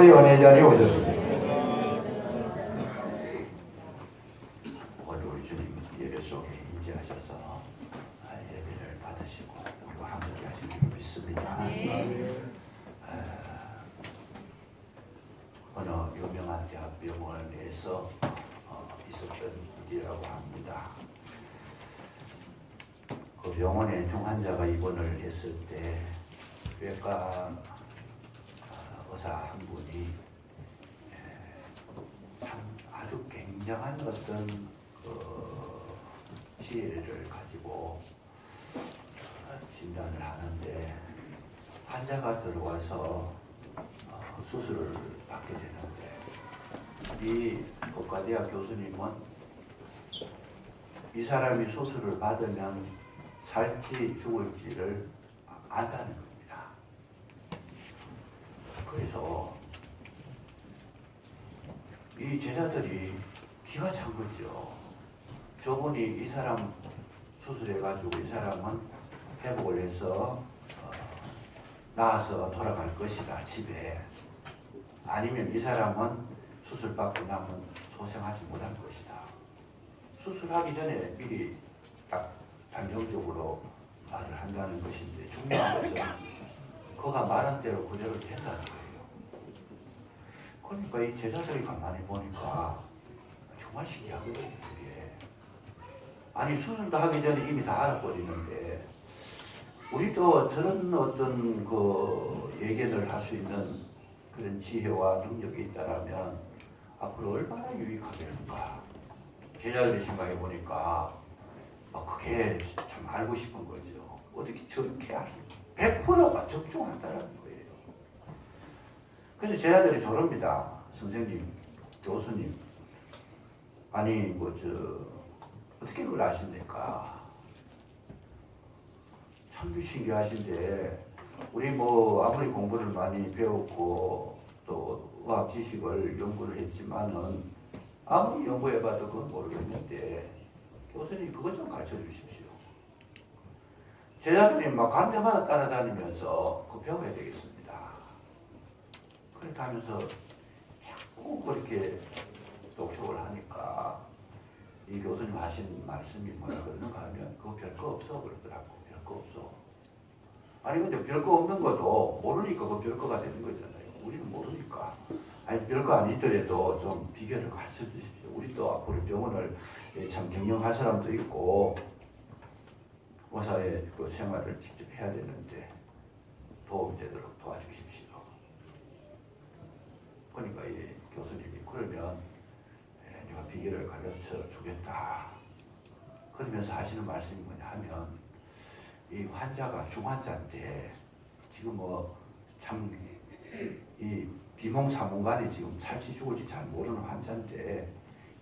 최고의 은혜 자리에 오셨습니다. 오늘 우리 주님 예배 속에 인지하셔서 예배를 받으시고 우리와 함께 하실 줄 믿습니다. 어느 유명한 대학병원에서 있었던 일이라고 합니다. 그 병원에 중환자가 입원을 했을 때 외과 의사 한 분이 참 아주 굉장한 어떤 지혜를 가지고 진단을 하는데 환자가 들어와서 수술을 받게 되는데 이 의과대학 교수님은 이 사람이 수술을 받으면 살지 죽을지를 안다는 겁니다. 그래서 이 제자들이 기가 찬 거죠. 저분이 이 사람 수술해가지고 이 사람은 회복을 해서 나아서 돌아갈 것이다 집에. 아니면 이 사람은 수술받고 나면 소생하지 못할 것이다. 수술하기 전에 미리 딱 단정적으로 말을 한다는 것인데 중요한 것은 그가 말한 대로 그대로 된다는 거예요. 그러니까 이 제자들이 가만히 보니까 정말 신기하거든요. 그게 아니 수술도 하기 전에 이미 다 알아버리는데 우리도 저런 어떤 그 예견을 할 수 있는 그런 지혜와 능력이 있다라면 앞으로 얼마나 유익하겠는가. 제자들이 생각해 보니까 그게 참 알고 싶은 거죠. 어떻게 저렇게 100%가 적중한다라는 거예요. 그래서 제자들이 저럽니다. 선생님, 교수님, 아니 어떻게 그걸 아십니까? 참 신기하신데 우리 아무리 공부를 많이 배웠고 또 의학 지식을 연구를 했지만은 아무리 연구해봐도 그건 모르겠는데 교수님 그것 좀 가르쳐 주십시오. 제자들이 막 가는 데마다 따라다니면서 그거 배워야 되겠습니다. 그렇게 하면서 자꾸 그렇게 독촉을 하니까 이 교수님 하신 말씀이 뭐라 그러는가 하면 그거 별거 없어 그러더라고. 별거 없어. 아니 근데 별거 없는 것도 모르니까 그 별거가 되는 거잖아요. 우리는 모르니까. 아니 별거 아니더라도 좀 비결을 가르쳐 주십시오. 우리도 앞으로 병원을 참 경영할 사람도 있고 의사의 그 생활을 직접 해야 되는데 도움이 되도록 도와주십시오. 그러니까 이 교수님이 그러면 내가 비결을 가르쳐 주겠다. 그러면서 하시는 말씀이 뭐냐 하면 이 환자가 중환자인데 지금 참 이 비몽사몽간에 지금 살지 죽을지 잘 모르는 환자인데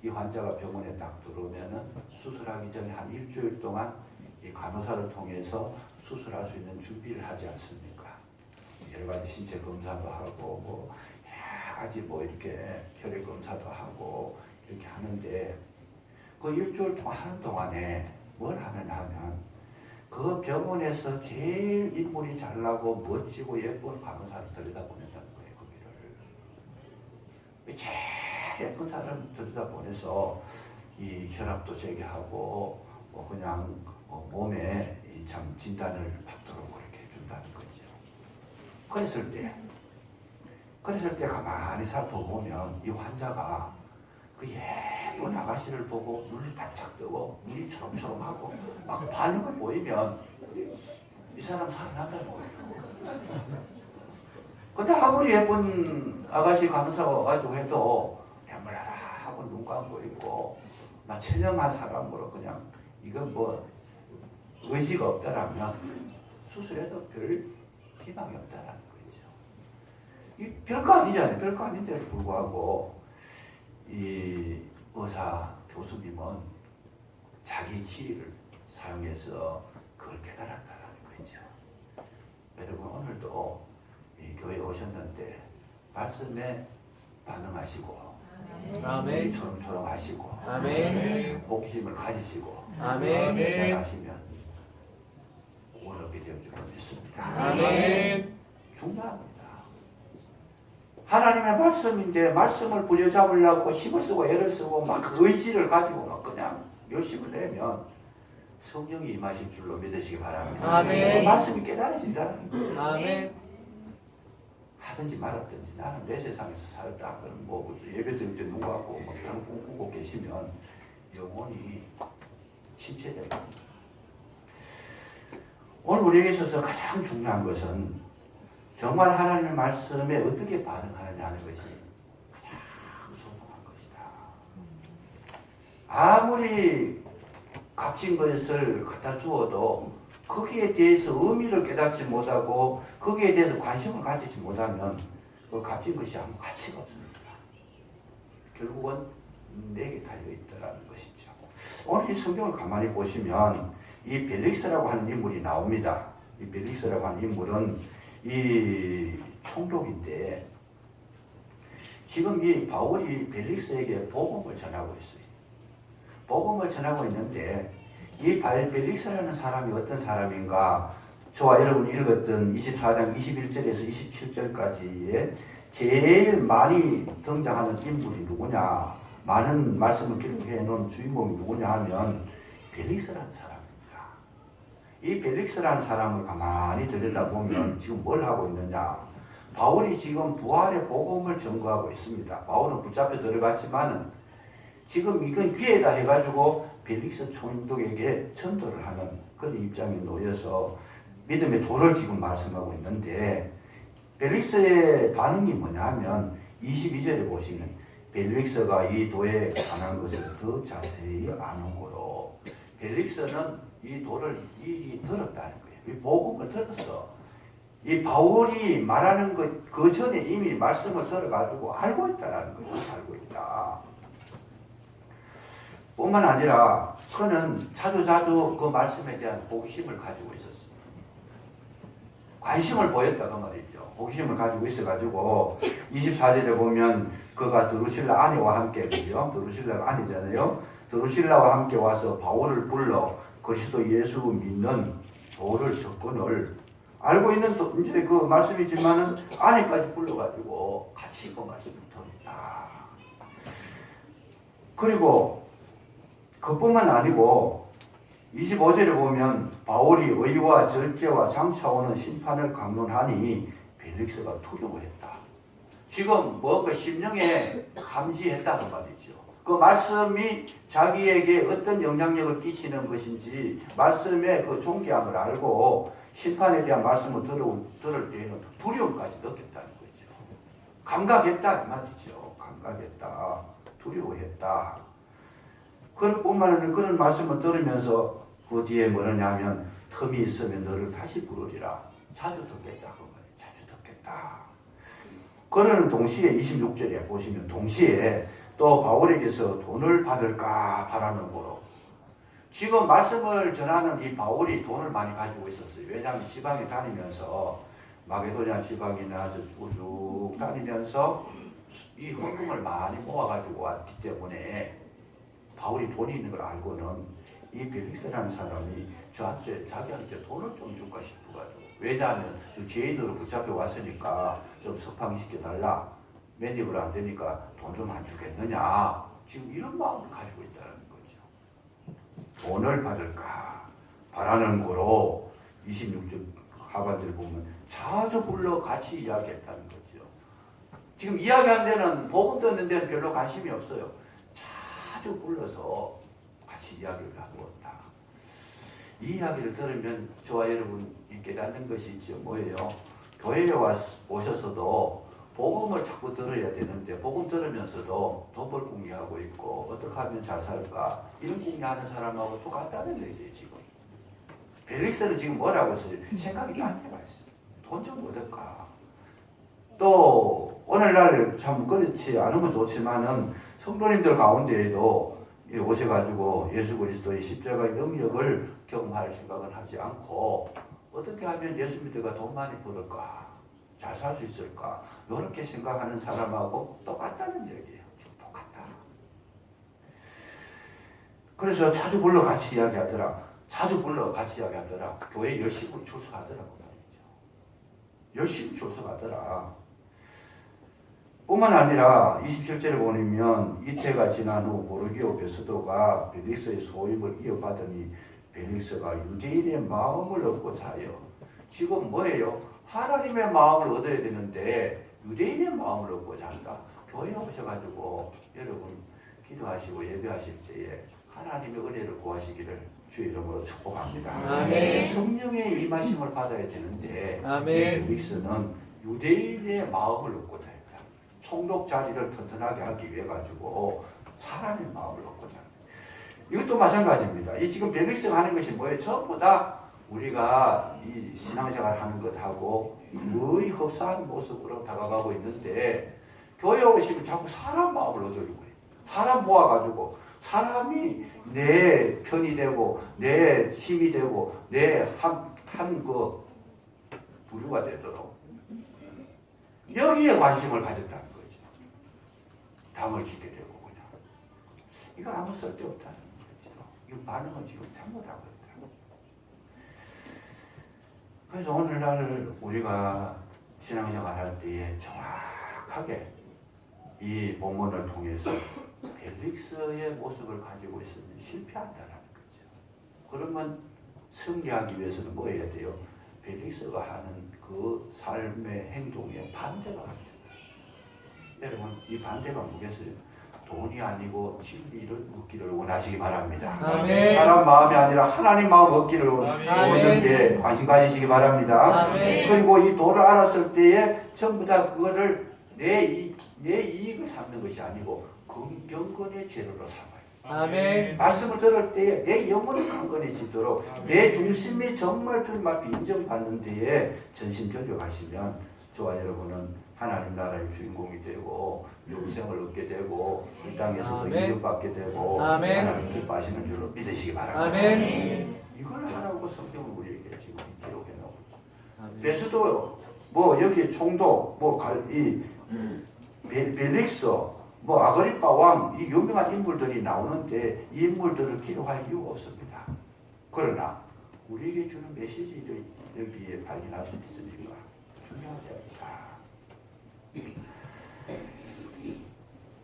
이 환자가 병원에 딱 들어오면은 수술하기 전에 한 일주일 동안 이 간호사를 통해서 수술할 수 있는 준비를 하지 않습니까? 여러 가지 신체 검사도 하고 여러 가지 이렇게 혈액 검사도 하고 이렇게 하는데 그 일주일 동안 하는 동안에 뭘 하느냐 하면 그 병원에서 제일 인물이 잘나고 멋지고 예쁜 간호사를 들여다보낸다는 거예요. 거기를 제일 예쁜 사람을 들여다보내서 이 혈압도 재게 하고 그냥 몸에 참 진단을 받도록 그렇게 해준다는 거죠. 그랬을 때 가만히 살펴보면 이 환자가 그 예쁜 아가씨를 보고 눈이 바짝 뜨고 눈이 초롱초롱하고 막 반응을 보이면 이 사람 살아난다는 거예요. 근데 아무리 예쁜 아가씨 간호사가 와가지고 해도 해물라라 하고 눈 감고 있고 나 체념한 사람으로 그냥 이건 의지가 없다라면 수술해도 별 희망이 없다라는 거죠. 이 별거 아니잖아요. 별거 아닌데도 불구하고 이 의사 교수님은 자기 지혜를 사용해서 그걸 깨달았다라는 거죠. 여러분 오늘도 이 교회에 오셨는데 말씀에 반응하시고 아멘. 처럼 하시고 아멘. 호기심을 가지시고 아멘. 하시면 구원 얻게 되어 줄 믿습니다. 아멘. 중요합니다. 하나님의 말씀인데 말씀을 부여잡으려고 힘을 쓰고 애를 쓰고 막 그 의지를 가지고 막 그냥 열심을 내면 성령이 임하실 줄로 믿으시기 바랍니다. 아멘. 그 말씀이 깨달아진다는 거예요. 아멘. 하든지 말았든지 나는 내 세상에서 살다. 그럼 뭐 예배 드릴 때 눈 감고 뭐 그냥 꿈꾸고 계시면 영혼이 침체되는 거예요. 오늘 우리에게 있어서 가장 중요한 것은 정말 하나님의 말씀에 어떻게 반응하느냐 하는 것이 가장 소중한 것이다. 아무리 값진 것을 갖다 주어도 거기에 대해서 의미를 깨닫지 못하고 거기에 대해서 관심을 가지지 못하면 그 값진 것이 아무 가치가 없습니다. 결국은 내게 달려있다라는 것이죠. 오늘 이 성경을 가만히 보시면 이 벨릭스라고 하는 인물이 나옵니다. 이 벨릭스라고 하는 인물은 이 총독인데 지금 이 바울이 벨릭스에게 복음을 전하고 있어요. 복음을 전하고 있는데 이 벨릭스라는 사람이 어떤 사람인가? 저와 여러분이 읽었던 24장 21절에서 27절까지의 제일 많이 등장하는 인물이 누구냐? 많은 말씀을 기록해 놓은 주인공이 누구냐 하면 벨릭스라는 사람입니다. 이 벨릭스라는 사람을 가만히 들여다보면 지금 뭘 하고 있느냐? 바울이 지금 부활의 복음을 전거하고 있습니다. 바울은 붙잡혀 들어갔지만은 지금 이건 기회다 해가지고 벨릭스 총독에게 전도를 하는 그런 입장에 놓여서 믿음의 도를 지금 말씀하고 있는데 벨릭스의 반응이 뭐냐 하면 22절에 보시면 벨릭스가 이 도에 관한 것을 더 자세히 아는 거로 벨릭스는 이 도를 들었다는 거예요. 이 복음을 들었어. 이 바울이 말하는 것 그 전에 이미 말씀을 들어가지고 알고 있다라는 거예요. 알고 있다. 뿐만 아니라 그는 자주 그 말씀에 대한 호기심을 가지고 있었습니다. 관심을 보였다 그 말이죠. 호기심을 가지고 있어가지고 24절에 보면 그가 드루실라 아내와 함께 그죠? 드루실라가 아니잖아요. 드루실라와 함께 와서 바울을 불러 그리스도 예수 믿는 도를 접근을 알고 있는 또 이제 그 말씀이지만은 아내까지 불러가지고 같이 그 말씀을 듣다. 그리고 그뿐만 아니고 25절에 보면 바울이 의와 절제와 장차오는 심판을 강론하니 벨릭스가 두려워했다. 지금 뭔가 심령에 감지했다는 말이죠. 그 말씀이 자기에게 어떤 영향력을 끼치는 것인지 말씀의 그 존귀함을 알고 심판에 대한 말씀을 들을 때에는 두려움까지 느꼈다는 거죠. 감각했다 이 말이죠. 감각했다. 두려워했다. 그뿐만 아니라 그런 말씀을 들으면서 그 뒤에 뭐냐면 틈이 있으면 너를 다시 부르리라. 자주 듣겠다. 그 말이에요. 자주 듣겠다. 그러는 동시에 26절에 보시면 동시에 또 바울에게서 돈을 받을까 바라는 거로 지금 말씀을 전하는 이 바울이 돈을 많이 가지고 있었어요. 왜냐하면 지방에 다니면서 마게도냐 지방이나 쭉 다니면서 이 헌금을 많이 모아가지고 왔기 때문에 바울이 돈이 있는 걸 알고는 이 벨릭스라는 사람이 자기한테 돈을 좀 줄까 싶어가지고 왜냐하면 죄인으로 붙잡혀 왔으니까 좀 석방시켜달라. 맨입을 안 되니까 돈 좀 안 주겠느냐. 지금 이런 마음을 가지고 있다는 거죠. 돈을 받을까 바라는 거로 26절 하반절 보면 자주 불러 같이 이야기했다는 거죠. 지금 이야기한 데는 복음 듣는 데는 별로 관심이 없어요. 자주 불러서 같이 이야기를 하고 있다. 이 이야기를 들으면 저와 여러분이 깨닫는 것이 있죠. 뭐예요? 교회에 오셔서도 복음을 자꾸 들어야 되는데 복음 들으면서도 돈벌 궁리하고 있고 어떻게 하면 잘 살까 이런 궁리하는 사람하고 똑같다는 얘기예요. 지금 벨릭스는 지금 뭐라고 했어요? 생각이 딴 데가 있어요. 돈 좀 얻을까. 또 오늘날 참 그렇지 않은 건 좋지만은 성도님들 가운데에도 오셔가지고 예수 그리스도의 십자가의 능력을 경험할 생각은 하지 않고 어떻게 하면 예수 믿어가 돈 많이 벌을까? 잘 살 수 있을까? 이렇게 생각하는 사람하고 똑같다는 얘기예요. 똑같다. 그래서 자주 불러 같이 이야기하더라. 자주 불러 같이 이야기하더라. 교회 열심히 출석하더라고 말이죠. 열심히 출석하더라. 뿐만 아니라 27절에 보면 이때가 지난 후 보르기오 베스도가 벨릭스의 소임을 이어받으니 벨릭스가 유대인의 마음을 얻고자 하여 지금 뭐예요? 하나님의 마음을 얻어야 되는데 유대인의 마음을 얻고자 한다. 교회 오셔가지고 여러분 기도하시고 예배하실 때에 하나님의 은혜를 구하시기를 주의 이름으로 축복합니다. 아멘. 성령의 임하심을 받아야 되는데 아멘. 벨릭스는 유대인의 마음을 얻고자 했다. 총독 자리를 튼튼하게 하기 위해 가지고 사람의 마음을 얻고자 합니다. 이것도 마찬가지입니다. 이 지금 벨릭스가 하는 것이 뭐예요? 전부 다 우리가 이 신앙생활 하는 것하고 거의 흡사한 모습으로 다가가고 있는데 교회 오시면 자꾸 사람 마음을 얻으려고 해요. 사람 모아가지고 사람이 내 편이 되고 내 힘이 되고 내 한 그 부류가 되도록 여기에 관심을 가졌다는 거죠. 담을 짓게 되고 그냥 이거 아무 쓸데없다는 거죠. 이 반응은 지금 잘못하고 있다. 그래서 오늘날 우리가 신앙생활 할 때에 정확하게 이 본문을 통해서 벨릭스의 모습을 가지고 있으면 실패한다는 거죠. 그러면 승리하기 위해서는 뭐 해야 돼요? 벨릭스가 하는 그 삶의 행동에 반대가 합니다. 여러분 이 반대가 뭐겠어요? 돈이 아니고 진리를 얻기를 원하시기 바랍니다. 아멘. 사람 마음이 아니라 하나님 마음 얻기를 아멘. 얻는 게 관심 가지시기 바랍니다. 아멘. 그리고 이 돈을 알았을 때에 전부 다 그거를 내 이익을 삼는 것이 아니고 경건의 재료로 삼아요. 아멘. 말씀을 들을 때에 내 영혼이 강건해지도록 내 중심이 정말 주님 앞에 인정받는 데에 전심전력하시면 저와 여러분은 하나님 나라의 주인공이 되고 영생을 얻게 되고 이 땅에서도 아멘. 인정받게 되고 아멘. 하나님 기뻐하시는 줄로 믿으시기 바랍니다. 아멘. 이걸 하라고 성경은 우리에게 지금 기록해 놓고 아멘. 베스도 뭐 여기 총독 뭐이 벨릭스 뭐 아그리파 왕 이 유명한 인물들이 나오는데 이 인물들을 기록할 이유가 없습니다. 그러나 우리에게 주는 메시지를 여기에 발견할 수 있으니까 중요합니다.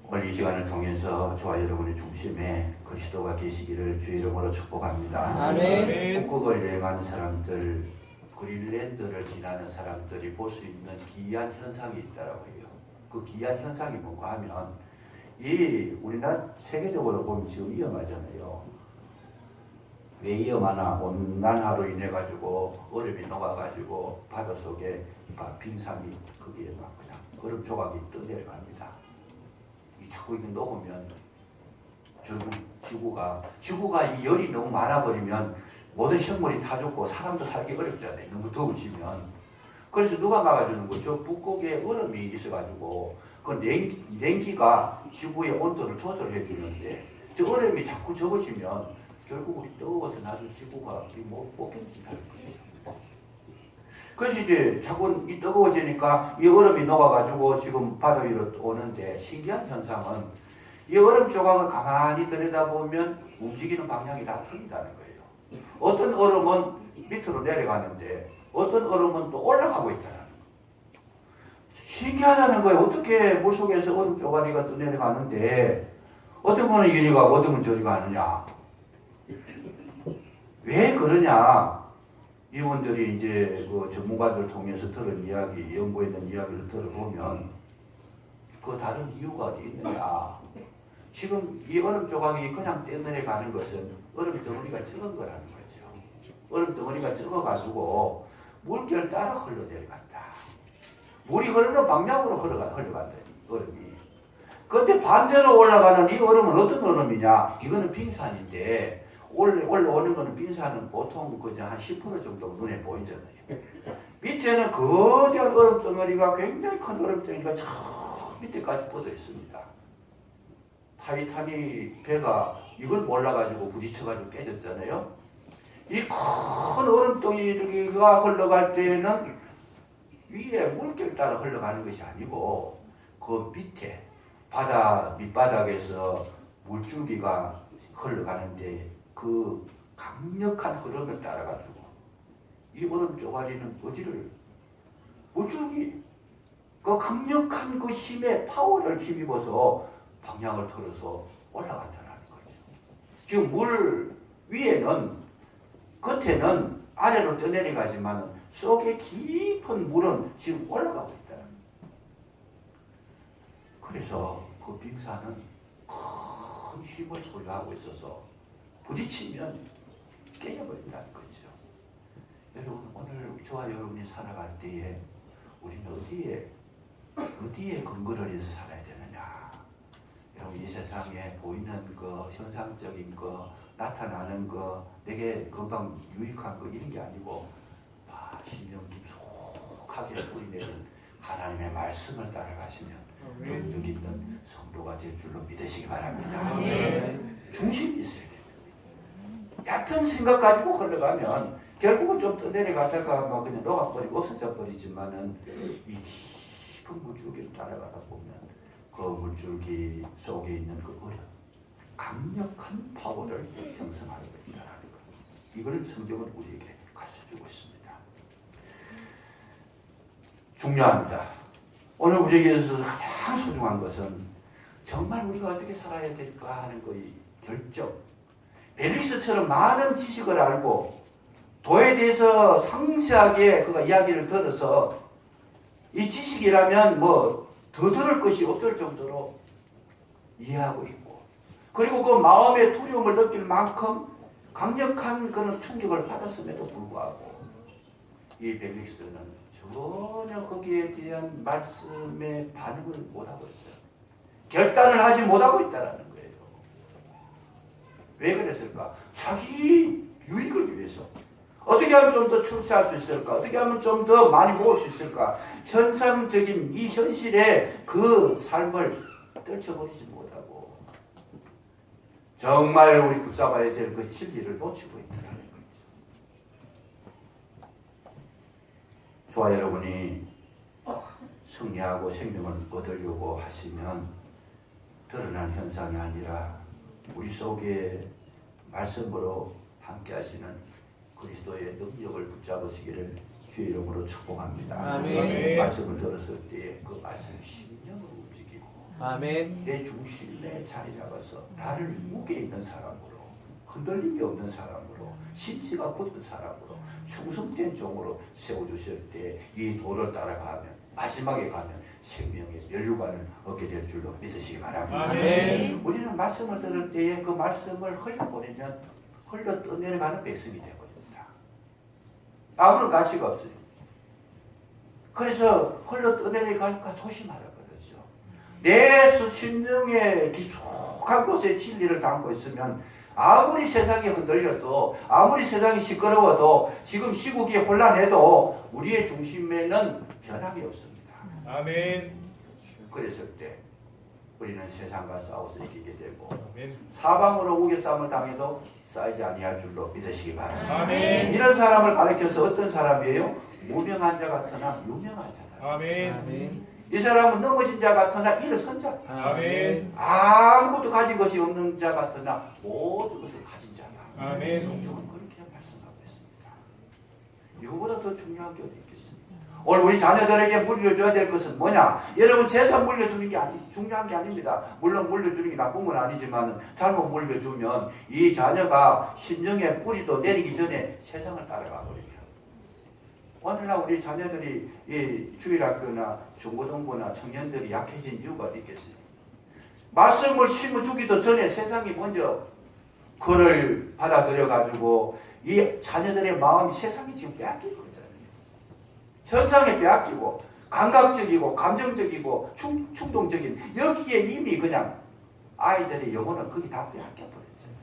오늘 이 시간을 통해서 저와 여러분의 중심에 그리스도가 계시기를 주의 이름으로 축복합니다. 아멘. 북극을 여행하는 사람들, 그린랜드를 지나는 사람들이 볼 수 있는 기이한 현상이 있다라고 해요. 그 기이한 현상이 뭔가 하면 이 우리나라 세계적으로 보면 지금 위험하잖아요. 왜 위험하나? 온난화로 인해 가지고 얼음이 녹아가지고 바닷속에 빙산이 거기에 막 그냥 얼음 조각이 떠내려갑니다. 이 자꾸 이게 녹으면 결국 지구가 이 열이 너무 많아버리면 모든 생물이 다 죽고 사람도 살기 어렵잖아요. 너무 더워지면. 그래서 누가 막아주는 거죠? 북극에 얼음이 있어가지고 그 냉기가 지구의 온도를 조절해 주는데 저 얼음이 자꾸 적어지면 결국 우리 뜨거워서 나중에 지구가 못 견딘다는 거죠. 그래서 이제 자꾸 이 뜨거워지니까 이 얼음이 녹아가지고 지금 바다 위로 오는데 신기한 현상은 이 얼음 조각을 가만히 들여다보면 움직이는 방향이 다 틀리다는 거예요. 어떤 얼음은 밑으로 내려가는데 어떤 얼음은 또 올라가고 있다는 거예요. 신기하다는 거예요. 어떻게 물속에서 얼음 조각이가 또 내려가는데 어떤 거는 이리 가고 어떤 건 저리 가느냐. 왜 그러냐. 이분들이 이제 그 전문가들 통해서 들은 이야기, 연구했는 이야기를 들어보면 그 다른 이유가 어디 있느냐. 지금 이 얼음 조각이 그냥 떼내려가는 것은 얼음 덩어리가 적은 거라는 거죠. 얼음 덩어리가 적어가지고 물결 따라 흘러내려간다. 물이 흐르는 방향으로 흘러간다. 얼음이. 그런데 반대로 올라가는 이 얼음은 어떤 얼음이냐? 이거는 빙산인데 올라오는 거는 빙산은 보통 그냥 한 10% 정도 눈에 보이잖아요. 밑에는 거대한 얼음 덩어리가 굉장히 큰 얼음 덩어리가 저 밑에까지 뻗어 있습니다. 타이타닉 배가 이걸 몰라가지고 부딪혀가지고 깨졌잖아요. 이 큰 얼음 덩어리가 흘러갈 때는 위에 물결 따라 흘러가는 것이 아니고 그 밑에 바다 밑바닥에서 물줄기가 흘러가는데 그 강력한 흐름을 따라가지고 이 얼음 쪼가리는 어디를 물줄기 그 강력한 그 힘의 파워를 힘입어서 방향을 틀어서 올라간다는 거죠. 지금 물 위에는 겉에는 아래로 떠내려가지만 속에 깊은 물은 지금 올라가고 있다. 그래서 그 빙산은 큰 힘을 소유하고 있어서 부딪히면 깨져버린다는 거죠. 여러분, 오늘 저와 여러분이 살아갈 때에 우리는 어디에 근거를 해서 살아야 되느냐? 여러분, 이 세상에 보이는 거, 현상적인 거, 나타나는 거, 내게 금방 유익한 거 이런 게 아니고 심령 깊숙하게 뿌리내린 하나님의 말씀을 따라가시면 능력 있는 성도가 될 줄로 믿으시기 바랍니다. 중심이 있어야 됩니다. 얕은 생각 가지고 흘러가면 결국은 좀 떠내려가다가 막 그냥 녹아버리고 없어져 버리지만은 이 깊은 물줄기를 따라가다 보면 그 물줄기 속에 있는 그 어려 강력한 파워를 형성하게 된다는 것. 이걸 성경은 우리에게 가르쳐주고 있습니다. 중요합니다. 오늘 우리에게 있어서 가장 소중한 것은 정말 우리가 어떻게 살아야 될까 하는 거의 결정. 벨릭스처럼 많은 지식을 알고 도에 대해서 상세하게 그가 이야기를 들어서 이 지식이라면 뭐 더 들을 것이 없을 정도로 이해하고 있고, 그리고 그 마음의 두려움을 느낄 만큼 강력한 그런 충격을 받았음에도 불구하고 이 벨릭스는 전혀 거기에 대한 말씀에 반응을 못하고 있다. 결단을 하지 못하고 있다는 거예요. 왜 그랬을까? 자기 유익을 위해서. 어떻게 하면 좀 더 출세할 수 있을까? 어떻게 하면 좀 더 많이 모을 수 있을까? 현상적인 이 현실의 그 삶을 떨쳐버리지 못하고 정말 우리 붙잡아야 될 그 진리를 놓치고 있다는 거죠. 저와 여러분이 승리하고 생명을 얻으려고 하시면 드러난 현상이 아니라 우리 속에 말씀으로 함께 하시는 그리스도의 능력을 붙잡으시기를 주의 이름으로 축복합니다. 아멘. 말씀을 들었을 때 그 말씀이 심령으로 움직이고 아멘. 내 중심에 자리 잡아서 나를 무게 있는 사람으로, 흔들림이 없는 사람으로, 심지가 굳은 사람으로, 충성된 종으로 세워주실 때 이 도를 따라가면 마지막에 가면 생명의 면류관을 얻게 될 줄로 믿으시기 바랍니다. 아멘. 우리는 말씀을 들을 때에 그 말씀을 흘려보내면 흘러 떠내려가는 백성이 되어버립니다. 아무런 가치가 없어요. 그래서 흘러 떠내려갈까 조심하라 그러죠. 내 심령의 깊숙한 곳에 진리를 담고 있으면 아무리 세상이 흔들려도, 아무리 세상이 시끄러워도, 지금 시국이 혼란해도 우리의 중심에는 변함이 없습니다. 아멘. 그랬을 때 우리는 세상과 싸워서 이기게 되고 아멘. 사방으로 우겨싸움을 당해도 쌓이지 아니할 줄로 믿으시기 바랍니다. 아멘. 이런 사람을 가르쳐서 어떤 사람이에요? 무명한 자 같으나 유명한 자다. 아멘. 아멘. 이 사람은 넘어진 자 같으나 일어선 자다. 아멘. 아무것도 가진 것이 없는 자 같으나 모든 것을 가진 자다. 아멘. 성경은 그렇게 말씀하고 있습니다. 이거보다 더 중요한 게 어디 있겠습니까? 오늘 우리 자녀들에게 물려줘야 될 것은 뭐냐? 여러분, 재산 물려주는 게 중요한 게 아닙니다. 물론 물려주는 게 나쁜 건 아니지만 잘못 물려주면 이 자녀가 심령의 뿌리도 내리기 전에 세상을 따라가 버립니다. 오늘날 우리 자녀들이 이 주일학교나 중고등부나 청년들이 약해진 이유가 어디 있겠어요? 말씀을 심어주기도 전에 세상이 먼저 그를 받아들여가지고 이 자녀들의 마음이 세상이 지금 빼앗기는 거잖아요. 현상에 빼앗기고 감각적이고 감정적이고 충동적인 여기에 이미 그냥 아이들의 영혼은 거기 다 빼앗겨버렸잖아요.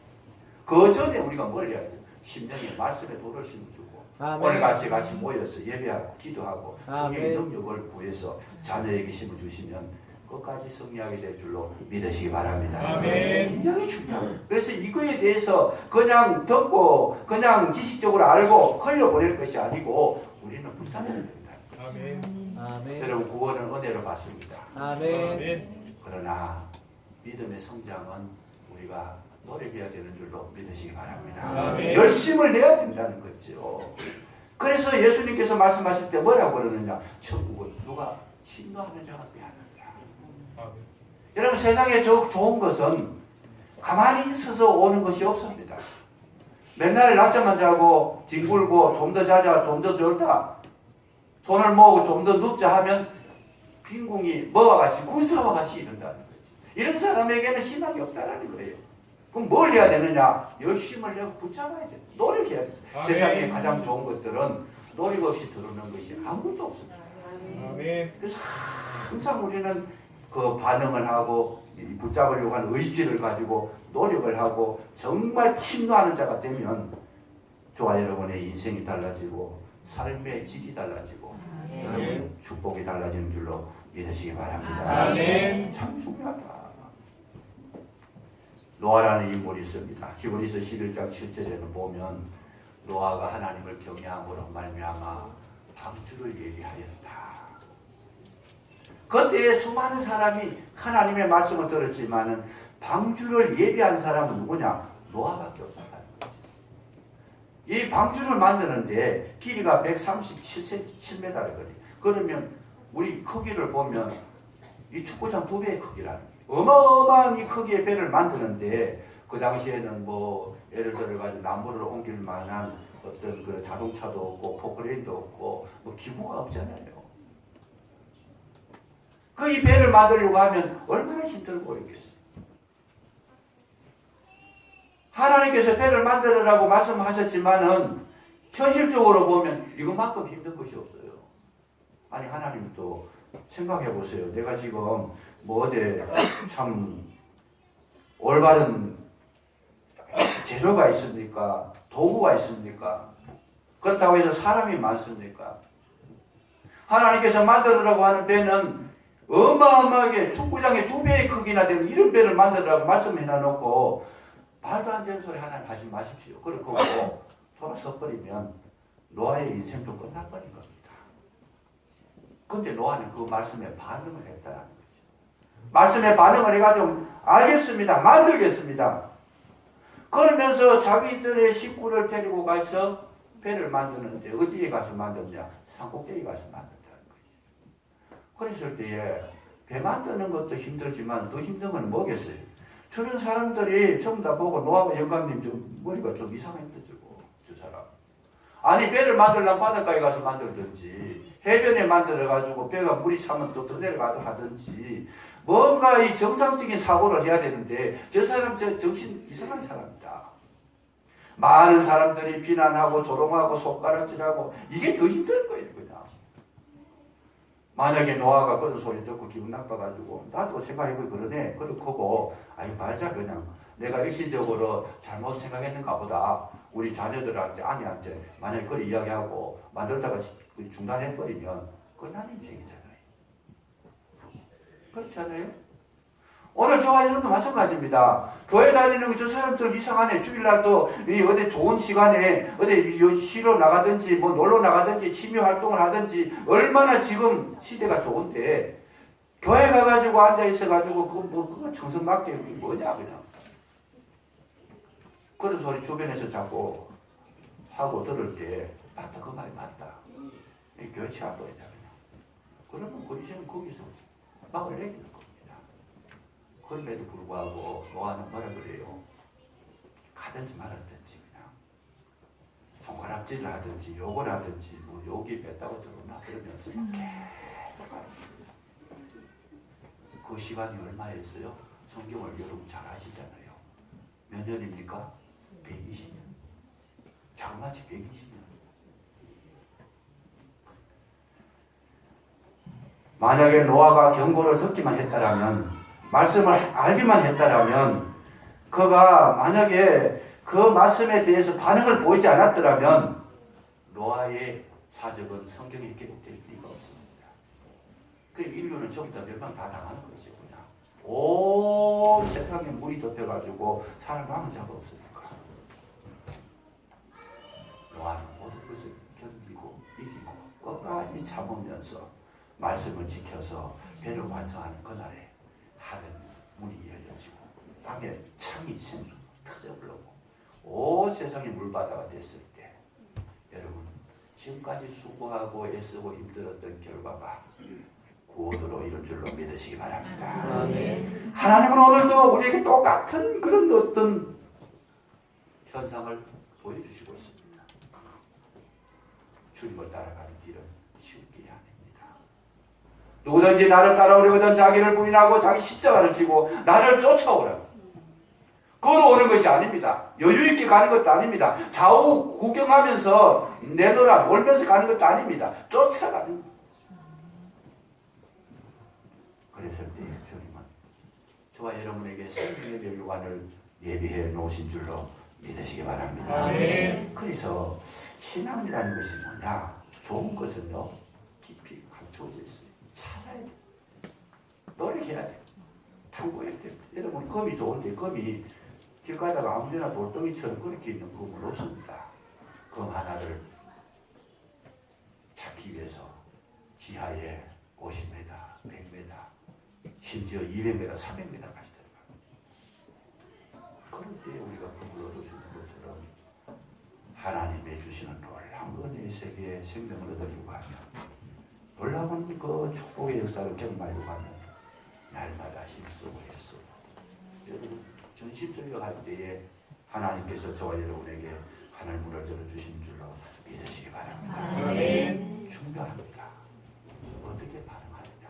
그 전에 우리가 뭘 해야 돼요? 심령에 말씀에 돌을 심어주고 아멘. 오늘 같이 모여서 예배하고 기도하고 성령의 아멘. 능력을 구해서 자녀에게 심어주시면 끝까지 승리하게 될 줄로 믿으시기 바랍니다. 아멘. 굉장히 중요해요. 그래서 이거에 대해서 그냥 듣고 그냥 지식적으로 알고 흘려보낼 것이 아니고 우리는 붙잡아야 된다. 아멘. 아멘. 여러분, 구원은 은혜로 받습니다. 아멘. 아멘. 그러나 믿음의 성장은 우리가 노력해야 되는 줄로 믿으시기 바랍니다. 아멘. 열심을 내야 된다는 거죠. 그래서 예수님께서 말씀하실 때 뭐라고 그러느냐? 천국은 누가 침노하는 자가 빼앗는다. 아멘. 여러분 세상에 좋은 것은 가만히 있어서 오는 것이 없습니다. 맨날 낮잠만 자고 뒹굴고 좀 더 자자 좀 더 졸다 손을 모으고 좀 더 눕자 하면 빈궁이 뭐와 같이 군사와 같이 이른다는 거지. 이런 사람에게는 희망이 없다는 거예요. 그럼 뭘 해야 되느냐? 열심을 내고 붙잡아야 돼. 노력해야 돼. 아멘. 세상에 가장 좋은 것들은 노력 없이 들어오는 것이 아무것도 없습니다. 아멘. 그래서 항상 우리는 그 반응을 하고 붙잡으려고 하는 의지를 가지고 노력을 하고 정말 침노하는 자가 되면 저와 여러분의 인생이 달라지고 삶의 질이 달라지고 여러분 축복이 달라지는 줄로 믿으시기 바랍니다. 아멘. 참 중요하다. 노아라는 인물이 있습니다. 히브리서 11장 7절에는 보면 노아가 하나님을 경외함으로 말미암아 방주를 예비하였다. 그때에 수많은 사람이 하나님의 말씀을 들었지만은 방주를 예비한 사람은 누구냐? 노아밖에 없었다는 거지. 이 방주를 만드는데 길이가 137m 거리. 그러면 우리 크기를 보면 이 축구장 2배의 크기라는 거예요. 어마어마한 이 크기의 배를 만드는데 그 당시에는 뭐 예를 들어가지고 나무를 옮길 만한 어떤 그 자동차도 없고 포크레인도 없고 뭐 기구가 없잖아요. 그 이 배를 만들려고 하면 얼마나 힘들고 어렵겠어요. 하나님께서 배를 만들으라고 말씀하셨지만은 현실적으로 보면 이것만큼 힘든 것이 없어요. 아니 하나님도 생각해 보세요. 내가 지금 뭐 어디 참 올바른 재료가 있습니까? 도구가 있습니까? 그렇다고 해서 사람이 많습니까? 하나님께서 만들으라고 하는 배는 어마어마하게 축구장의 2배의 크기나 되는 이런 배를 만들으라고 말씀해 놔놓고 말도 안 되는 소리 하나님 하지 마십시오. 그렇고 돌아서버리면 노아의 인생도 끝나버린 겁니다. 근데 노아는 그 말씀에 반응을 했다는 거죠. 말씀에 반응을 해가지고 알겠습니다. 만들겠습니다. 그러면서 자기들의 식구를 데리고 가서 배를 만드는데 어디에 가서 만드냐? 산꼭대기에 가서 만든다는 거죠. 그랬을 때에 배 만드는 것도 힘들지만 더 힘든 건 뭐겠어요? 주변 사람들이 전부 다 보고 노아와 영감님 좀 머리가 좀 이상했다 주고 저 사람. 아니 배를 만들려면 바닷가에 가서 만들든지 해변에 만들어가지고 배가 물이 차면 또 더 내려가도 하든지 뭔가 이 정상적인 사고를 해야 되는데 저 사람 저 정신 이상한 사람이다. 많은 사람들이 비난하고 조롱하고 손가락질하고 이게 더 힘든 거예요 그냥. 만약에 노아가 그런 소리 듣고 기분 나빠가지고 나도 생각해보기 그러네. 그렇고 아니 말자 그냥 내가 일시적으로 잘못 생각했는가 보다. 우리 자녀들한테 아내한테 만약에 그걸 이야기하고 만들다가 중단해버리면 그건 난 인생이잖아요. 그렇잖아요? 오늘 저와 여러분도 마찬가지입니다. 교회 다니는 저 사람들 이상하네. 주일날도 어디 좋은 시간에 어디 쉬러 나가든지 뭐 놀러 나가든지 취미 활동을 하든지 얼마나 지금 시대가 좋은데 교회 가가지고 앉아 있어가지고 그거 청승맞게 뭐냐 그냥. 그런 소리 주변에서 자꾸 하고 들을 때 맞다 그 말이 맞다. 교회 취합버리자 그냥. 그러면 그 이제는 거기서 막을 내리는 겁니다. 그럼에도 불구하고 노아는 뭐라 그래요? 가든지 말았든지 그냥 손가락질을 하든지 욕을 하든지 뭐 욕이 뱉다고 들었나 그러면서 계속 하는 겁니다. 그 시간이 얼마였어요? 성경을 여러분 잘 아시잖아요. 몇 년입니까? 120년. 장마치 120년. 만약에 노아가 경고를 듣기만 했다라면 말씀을 알기만 했다라면 그가 만약에 그 말씀에 대해서 반응을 보이지 않았더라면 노아의 사적은 성경에 기록될 리가 없습니다. 그 인류는 전부 다 멸망 다 당하는 것이고 그냥 온 세상에 물이 덮여가지고 살아남은 자가 없으니까 노아는 모든 것을 견디고 이기고 끝까지 참으면서 말씀을 지켜서 배를 완성하는 그날에 하늘 문이 열려지고 땅에 창이 생수 터져 흘러고 온 세상이 물바다가 됐을 때 여러분 지금까지 수고하고 애쓰고 힘들었던 결과가 구원으로 이룬 줄로 믿으시기 바랍니다. 아멘. 하나님은 오늘도 우리에게 똑같은 그런 어떤 현상을 보여주시고 있습니다. 주님을 따라가는 길은 쉬운 길이 아닙니다. 누구든지 나를 따라오려거든 자기를 부인하고 자기 십자가를 지고 나를 쫓아오라. 걸어오는 것이 아닙니다. 여유있게 가는 것도 아닙니다. 좌우 구경하면서 내놓으라 놀면서 가는 것도 아닙니다. 쫓아가는 겁니다. 그랬을 때 주님은 저와 여러분에게 생명의 멸류관을 예비해 놓으신 줄로 믿으시기 바랍니다. 아멘. 그래서 신앙이라는 것이 뭐냐? 좋은 것은요 깊이 감추어져 있어요. 찾아야 돼. 노력해야 돼. 탐구해야 돼. 여러분 검이 좋은데 검이 길 가다가 아무데나 돌덩이처럼 그렇게 있는 검은 없습니다. 검 하나를 찾기 위해서 지하에 50m, 100m, 심지어 200m, 300m까지 들어갑니다. 그럴 때 우리가 검을 얻을 수 있는 것처럼 하나님의 주시는 놀라운 은혜의 세계에 생명을 얻으려고 하면 놀라운 그 축복의 역사를 경험하려고 하면 날마다 힘쓰고 애쓰고 여러분 전심전력 할 때에 하나님께서 저와 여러분에게 하늘 문을 열어주신 줄로 믿으시기 바랍니다. 아멘. 중요합니다. 어떻게 반응하느냐.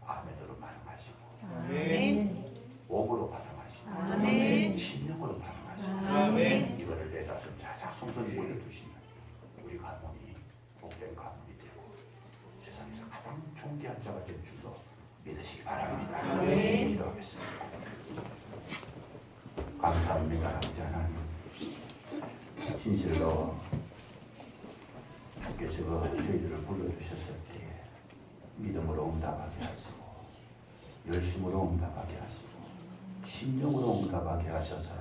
아멘으로 반응하시고 아멘. 몸으로 반응하시고 아멘. 심령으로 반응하시고 아멘. 이거를 내다서 자작송선이 올려주시면 우리 가문이 복된 가문이 되고 세상에서 가장 존귀한 자가 될 줄로 믿으시기 바랍니다. 아멘. 기도하겠습니다. 감사합니다. 하나님 진실로 주께서 저희들을 불러주셨을 때에 믿음으로 응답하게 하시고 열심으로 응답하게 하시고 심령으로 응답하게 하셔서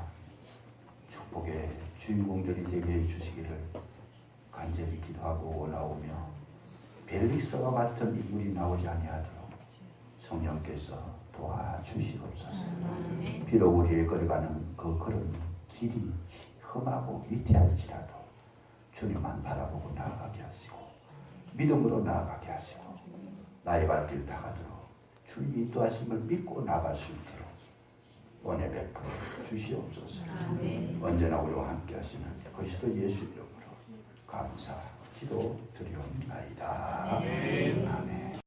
축복의 주인공들이 되게 해주시기를 간절히 기도하고 원하오며 벨릭스와 같은 인물이 나오지 아니하도록 성령께서 도와주시옵소서. 비록 우리의 걸어가는 그 걸음 길이 험하고 위태할지라도 주님만 바라보고 나아가게 하시고 믿음으로 나아가게 하시고 나의 발길 다가도록 주님이 인도하심을 믿고 나갈 수 있도록 은혜 베풀어 주시옵소서. 언제나 우리와 함께 하시는 그리스도 예수 이름으로 감사 기도 드리옵나이다. 아멘.